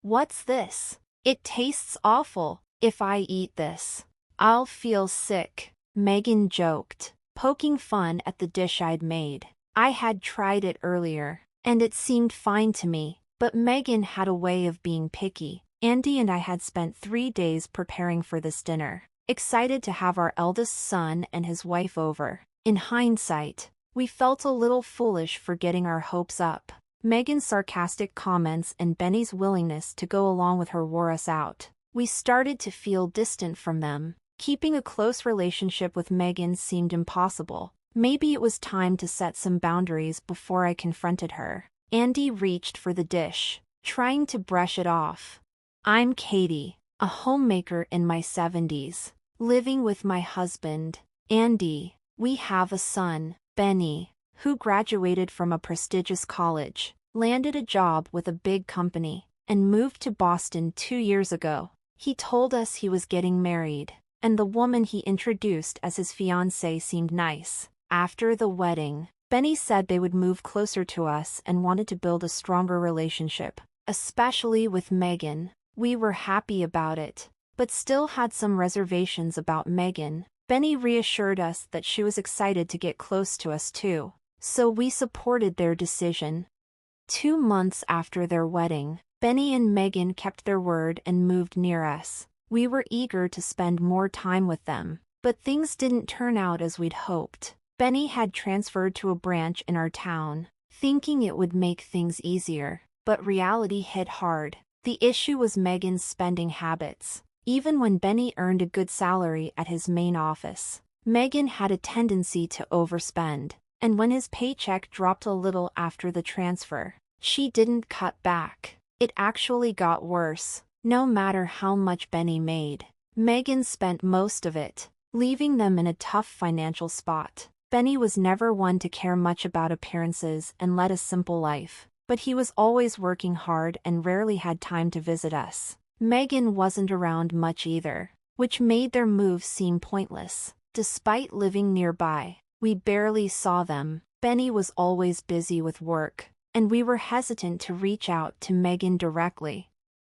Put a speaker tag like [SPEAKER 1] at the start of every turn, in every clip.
[SPEAKER 1] What's this? It tastes awful. If I eat this, I'll feel sick, Megan joked, poking fun at the dish I'd made. I had tried it earlier, and it seemed fine to me, but Megan had a way of being picky. Andy and I had spent 3 days preparing for this dinner, excited to have our eldest son and his wife over. In hindsight, we felt a little foolish for getting our hopes up. Megan's sarcastic comments and Benny's willingness to go along with her wore us out. We started to feel distant from them. Keeping a close relationship with Megan seemed impossible. Maybe it was time to set some boundaries before I confronted her. Andy reached for the dish, trying to brush it off. I'm Katie, a homemaker in my 70s, living with my husband, Andy. We have a son, Benny, who graduated from a prestigious college, landed a job with a big company, and moved to Boston 2 years ago. He told us he was getting married, and the woman he introduced as his fiancée seemed nice. After the wedding, Benny said they would move closer to us and wanted to build a stronger relationship, especially with Megan. We were happy about it, but still had some reservations about Megan. Benny reassured us that she was excited to get close to us too, so we supported their decision. 2 months after their wedding, Benny and Megan kept their word and moved near us. We were eager to spend more time with them, but things didn't turn out as we'd hoped. Benny had transferred to a branch in our town, thinking it would make things easier, but reality hit hard. The issue was Megan's spending habits. Even when Benny earned a good salary at his main office, Megan had a tendency to overspend, and when his paycheck dropped a little after the transfer, she didn't cut back. It actually got worse. No matter how much Benny made, Megan spent most of it, leaving them in a tough financial spot. Benny was never one to care much about appearances and led a simple life, but he was always working hard and rarely had time to visit us. Megan wasn't around much either, which made their move seem pointless. Despite living nearby, we barely saw them. Benny was always busy with work, and we were hesitant to reach out to Megan directly.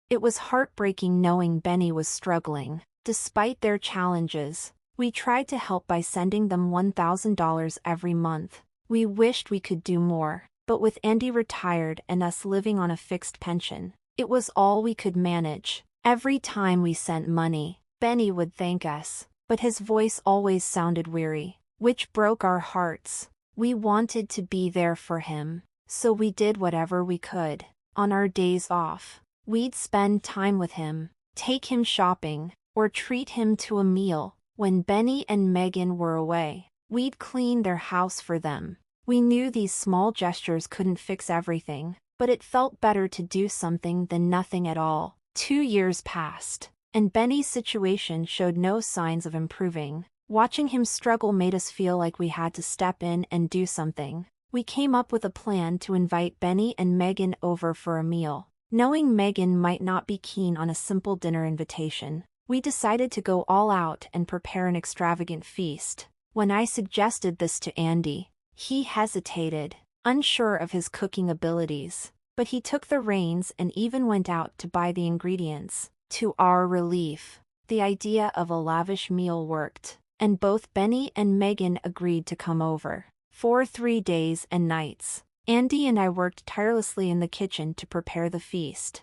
[SPEAKER 1] It was heartbreaking knowing Benny was struggling. Despite their challenges, we tried to help by sending them $1,000 every month. We wished we could do more, but with Andy retired and us living on a fixed pension, it was all we could manage. Every time we sent money, Benny would thank us, but his voice always sounded weary, which broke our hearts. We wanted to be there for him, so we did whatever we could. On our days off, we'd spend time with him, take him shopping, or treat him to a meal. When Benny and Megan were away, we'd clean their house for them. We knew these small gestures couldn't fix everything, but it felt better to do something than nothing at all. 2 years passed, and Benny's situation showed no signs of improving. Watching him struggle made us feel like we had to step in and do something. We came up with a plan to invite Benny and Megan over for a meal. Knowing Megan might not be keen on a simple dinner invitation, we decided to go all out and prepare an extravagant feast. When I suggested this to Andy, he hesitated, unsure of his cooking abilities, but he took the reins and even went out to buy the ingredients. To our relief, the idea of a lavish meal worked, and both Benny and Megan agreed to come over. For 3 days and nights, Andy and I worked tirelessly in the kitchen to prepare the feast.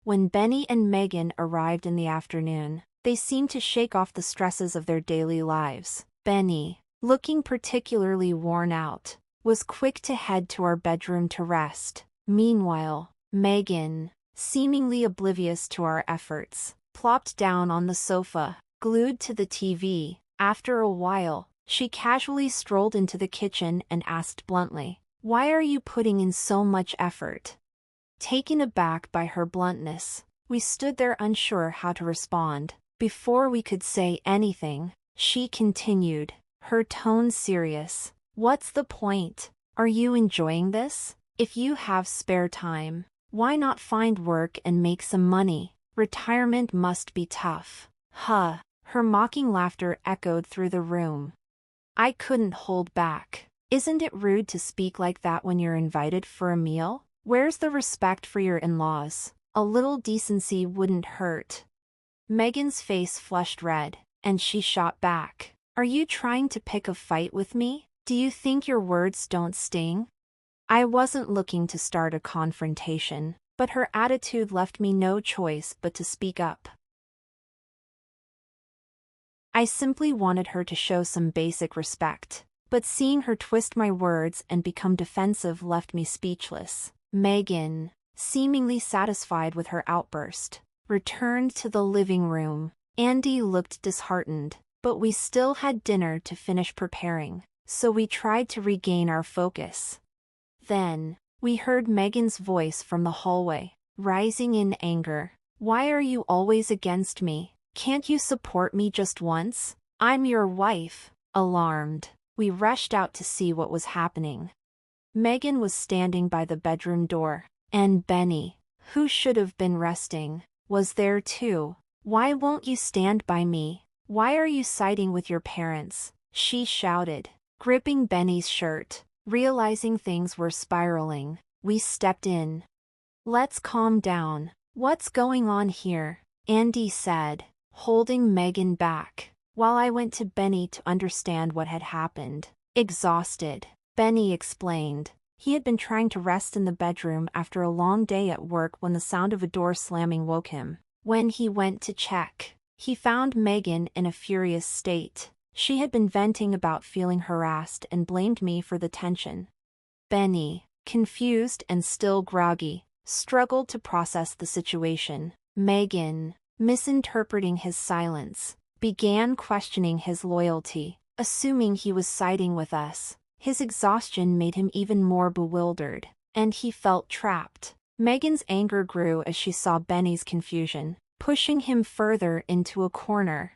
[SPEAKER 1] When Benny and Megan arrived in the afternoon, they seemed to shake off the stresses of their daily lives. Benny, looking particularly worn out, was quick to head to our bedroom to rest. Meanwhile, Megan, seemingly oblivious to our efforts, plopped down on the sofa, glued to the TV. After a while, she casually strolled into the kitchen and asked bluntly, "Why are you putting in so much effort?" Taken aback by her bluntness, we stood there unsure how to respond. Before we could say anything, she continued, her tone serious. "What's the point? Are you enjoying this? If you have spare time, why not find work and make some money? Retirement must be tough." Huh. Her mocking laughter echoed through the room. I couldn't hold back. Isn't it rude to speak like that when you're invited for a meal? Where's the respect for your in-laws? A little decency wouldn't hurt. Megan's face flushed red, and she shot back. Are you trying to pick a fight with me? Do you think your words don't sting? I wasn't looking to start a confrontation, but her attitude left me no choice but to speak up. I simply wanted her to show some basic respect, but seeing her twist my words and become defensive left me speechless. Megan, seemingly satisfied with her outburst, returned to the living room. Andy looked disheartened, but we still had dinner to finish preparing, so we tried to regain our focus. Then, we heard Megan's voice from the hallway, rising in anger. Why are you always against me? Can't you support me just once? I'm your wife. Alarmed, we rushed out to see what was happening. Megan was standing by the bedroom door, and Benny, who should have been resting, was there too. Why won't you stand by me? Why are you siding with your parents? She shouted, gripping Benny's shirt. Realizing things were spiraling, we stepped in. Let's calm down. What's going on here? Andy said, holding Megan back, while I went to Benny to understand what had happened. Exhausted, Benny explained. He had been trying to rest in the bedroom after a long day at work when the sound of a door slamming woke him. When he went to check, he found Megan in a furious state. She had been venting about feeling harassed and blamed me for the tension. Benny, confused and still groggy, struggled to process the situation. Megan, misinterpreting his silence, began questioning his loyalty, assuming he was siding with us. His exhaustion made him even more bewildered, and he felt trapped. Megan's anger grew as she saw Benny's confusion, pushing him further into a corner.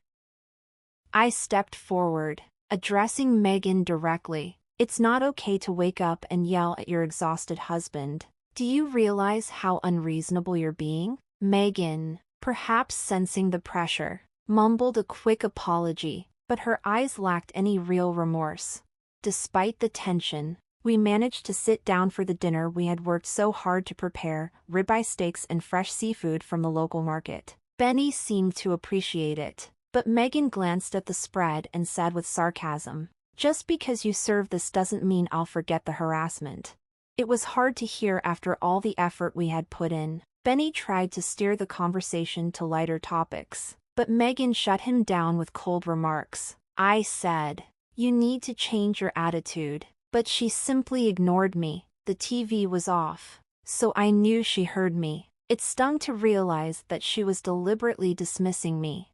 [SPEAKER 1] I stepped forward, addressing Megan directly. It's not okay to wake up and yell at your exhausted husband. Do you realize how unreasonable you're being? Megan, perhaps sensing the pressure, mumbled a quick apology, but her eyes lacked any real remorse. Despite the tension, we managed to sit down for the dinner we had worked so hard to prepare, ribeye steaks and fresh seafood from the local market. Benny seemed to appreciate it. But Megan glanced at the spread and said with sarcasm, just because you serve this doesn't mean I'll forget the harassment. It was hard to hear after all the effort we had put in. Benny tried to steer the conversation to lighter topics, but Megan shut him down with cold remarks. I said, you need to change your attitude, but she simply ignored me. The TV was off, so I knew she heard me. It stung to realize that she was deliberately dismissing me.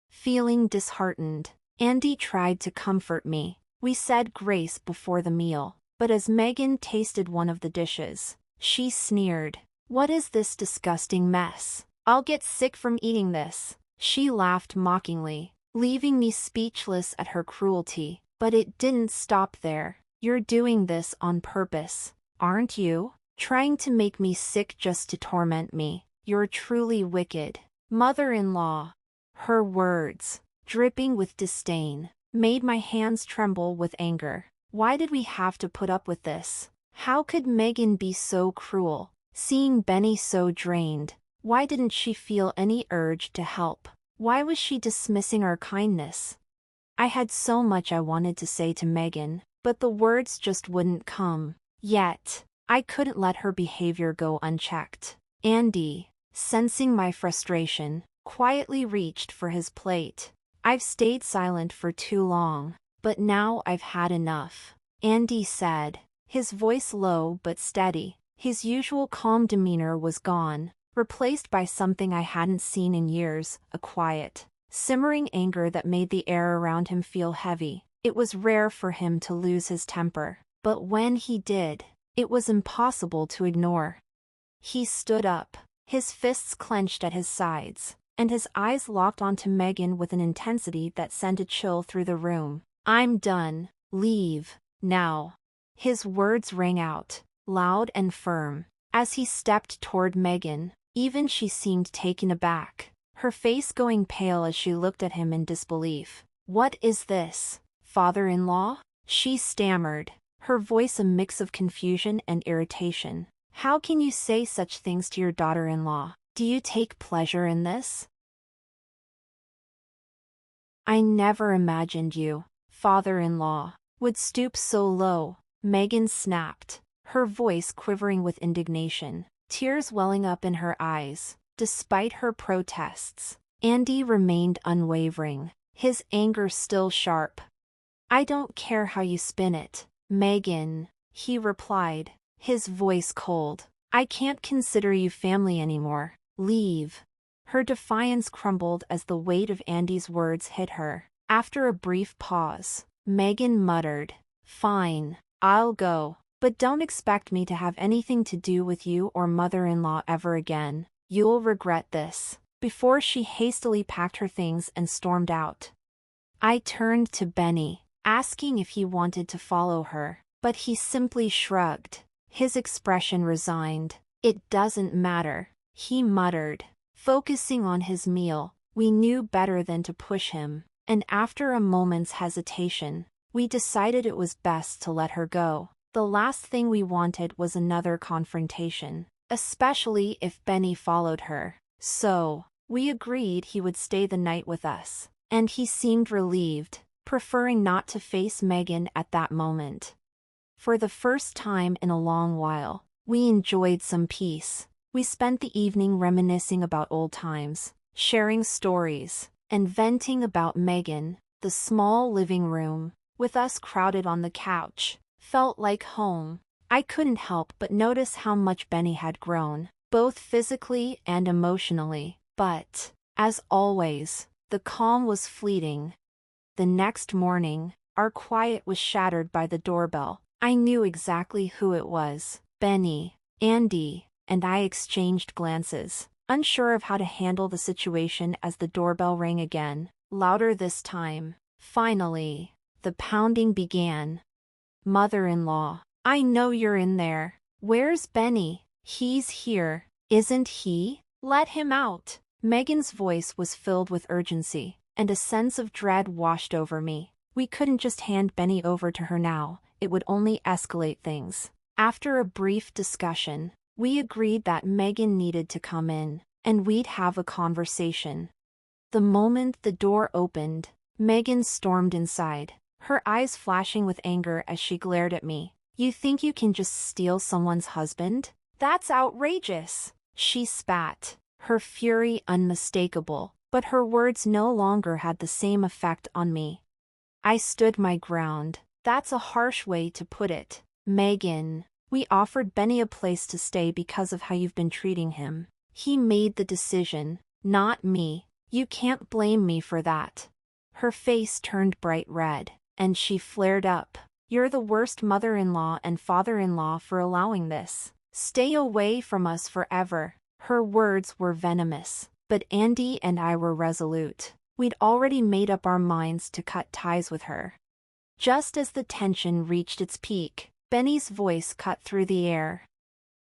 [SPEAKER 1] Feeling disheartened, Andy tried to comfort me. We said grace before the meal, but as Megan tasted one of the dishes, she sneered. What is this disgusting mess? I'll get sick from eating this. She laughed mockingly, leaving me speechless at her cruelty. But it didn't stop there. You're doing this on purpose, aren't you? Trying to make me sick just to torment me. You're truly wicked. Mother-in-law. Her words, dripping with disdain, made my hands tremble with anger. Why did we have to put up with this? How could Megan be so cruel? Seeing Benny so drained, why didn't she feel any urge to help? Why was she dismissing our kindness? I had so much I wanted to say to Megan, but the words just wouldn't come. Yet, I couldn't let her behavior go unchecked. Andy, sensing my frustration, quietly reached for his plate. I've stayed silent for too long, but now I've had enough. Andy said, his voice low but steady. His usual calm demeanor was gone, replaced by something I hadn't seen in years, a quiet, simmering anger that made the air around him feel heavy. It was rare for him to lose his temper, but when he did, it was impossible to ignore. He stood up, his fists clenched at his sides, and his eyes locked onto Megan with an intensity that sent a chill through the room. I'm done. Leave, now. His words rang out, loud and firm, as he stepped toward Megan. Even she seemed taken aback, her face going pale as she looked at him in disbelief. What is this, father-in-law? She stammered, her voice a mix of confusion and irritation. How can you say such things to your daughter-in-law? Do you take pleasure in this? I never imagined you, father-in-law, would stoop so low, Megan snapped, her voice quivering with indignation, tears welling up in her eyes. Despite her protests, Andy remained unwavering, his anger still sharp. I don't care how you spin it, Megan, he replied, his voice cold. I can't consider you family anymore. Leave. Her defiance crumbled as the weight of Andy's words hit her. After a brief pause, Megan muttered, "Fine, I'll go, but don't expect me to have anything to do with you or mother-in-law ever again. You'll regret this," before she hastily packed her things and stormed out. I turned to Benny, asking if he wanted to follow her, but he simply shrugged, his expression resigned. "It doesn't matter," he muttered, focusing on his meal. We knew better than to push him, and after a moment's hesitation, we decided it was best to let her go. The last thing we wanted was another confrontation, especially if Benny followed her. So, we agreed he would stay the night with us, and he seemed relieved, preferring not to face Megan at that moment. For the first time in a long while, we enjoyed some peace. We spent the evening reminiscing about old times, sharing stories, and venting about Megan. The small living room, with us crowded on the couch, felt like home. I couldn't help but notice how much Benny had grown, both physically and emotionally, but, as always, the calm was fleeting. The next morning, our quiet was shattered by the doorbell. I knew exactly who it was. Benny, Andy, and I exchanged glances, unsure of how to handle the situation as the doorbell rang again, louder this time. Finally, the pounding began. "Mother-in-law, I know you're in there. Where's Benny?" "He's here, isn't he? Let him out." Megan's voice was filled with urgency, and a sense of dread washed over me. We couldn't just hand Benny over to her now, it would only escalate things. After a brief discussion, we agreed that Megan needed to come in, and we'd have a conversation. The moment the door opened, Megan stormed inside, her eyes flashing with anger as she glared at me. "You think you can just steal someone's husband? That's outrageous!" She spat, her fury unmistakable, but her words no longer had the same effect on me. I stood my ground. "That's a harsh way to put it, Megan. We offered Benny a place to stay because of how you've been treating him. He made the decision, not me. You can't blame me for that." Her face turned bright red, and she flared up. "You're the worst mother-in-law and father-in-law for allowing this. Stay away from us forever." Her words were venomous, but Andy and I were resolute. We'd already made up our minds to cut ties with her. Just as the tension reached its peak, Benny's voice cut through the air.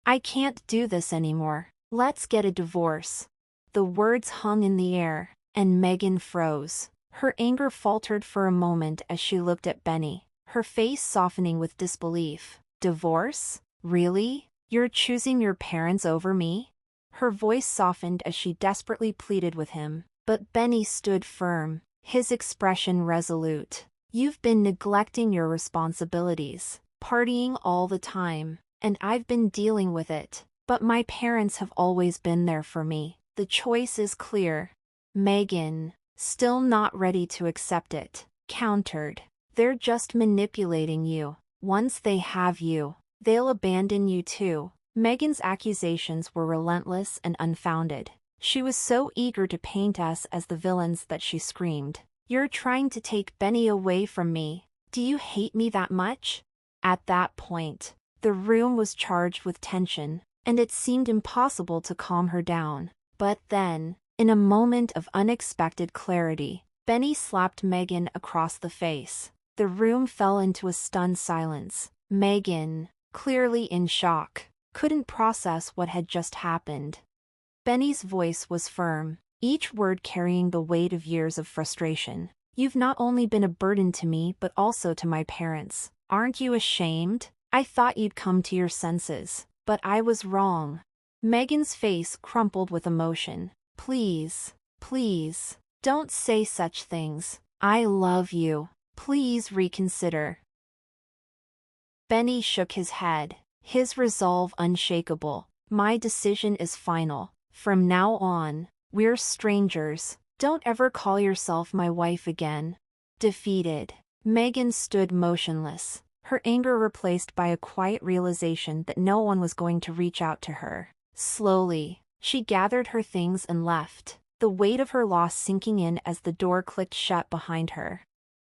[SPEAKER 1] "I can't do this anymore. Let's get a divorce." The words hung in the air, and Megan froze. Her anger faltered for a moment as she looked at Benny, her face softening with disbelief. "Divorce? Really? You're choosing your parents over me?" Her voice softened as she desperately pleaded with him, but Benny stood firm, his expression resolute. "You've been neglecting your responsibilities, partying all the time, and I've been dealing with it, but my parents have always been there for me. The choice is clear." Megan, still not ready to accept it, countered. "They're just manipulating you. Once they have you, they'll abandon you too." Megan's accusations were relentless and unfounded. She was so eager to paint us as the villains that she screamed, "You're trying to take Benny away from me. Do you hate me that much?" At that point, the room was charged with tension, and it seemed impossible to calm her down. But then, in a moment of unexpected clarity, Benny slapped Megan across the face. The room fell into a stunned silence. Megan, clearly in shock, couldn't process what had just happened. Benny's voice was firm, each word carrying the weight of years of frustration. "You've not only been a burden to me but also to my parents. Aren't you ashamed? I thought you'd come to your senses, but I was wrong." Megan's face crumpled with emotion. Please, please, don't say such things. I love you. Please reconsider. Benny shook his head, his resolve unshakable. My decision is final. From now on, we're strangers. Don't ever call yourself my wife again. Defeated, Megan stood motionless, her anger replaced by a quiet realization that no one was going to reach out to her. Slowly, she gathered her things and left, the weight of her loss sinking in as the door clicked shut behind her.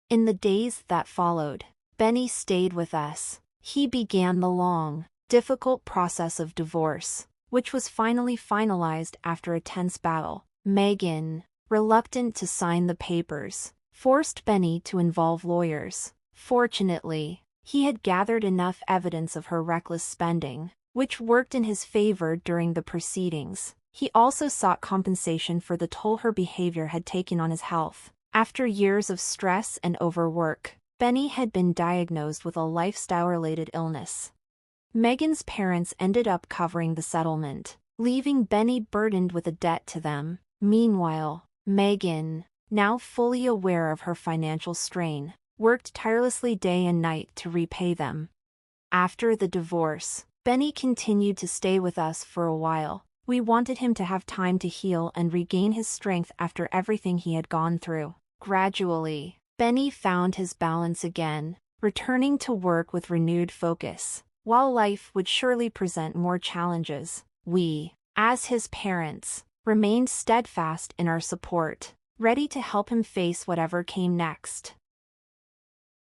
[SPEAKER 1] In the days that followed, Benny stayed with us. He began the long, difficult process of divorce, which was finally finalized after a tense battle. Megan, reluctant to sign the papers, forced Benny to involve lawyers. Fortunately, he had gathered enough evidence of her reckless spending, which worked in his favor during the proceedings. He also sought compensation for the toll her behavior had taken on his health. After years of stress and overwork, Benny had been diagnosed with a lifestyle-related illness. Megan's parents ended up covering the settlement, leaving Benny burdened with a debt to them. Meanwhile, Megan, now fully aware of her financial strain, worked tirelessly day and night to repay them. After the divorce, Benny continued to stay with us for a while. We wanted him to have time to heal and regain his strength after everything he had gone through. Gradually, Benny found his balance again, returning to work with renewed focus. While life would surely present more challenges, we, as his parents, remained steadfast in our support, ready to help him face whatever came next.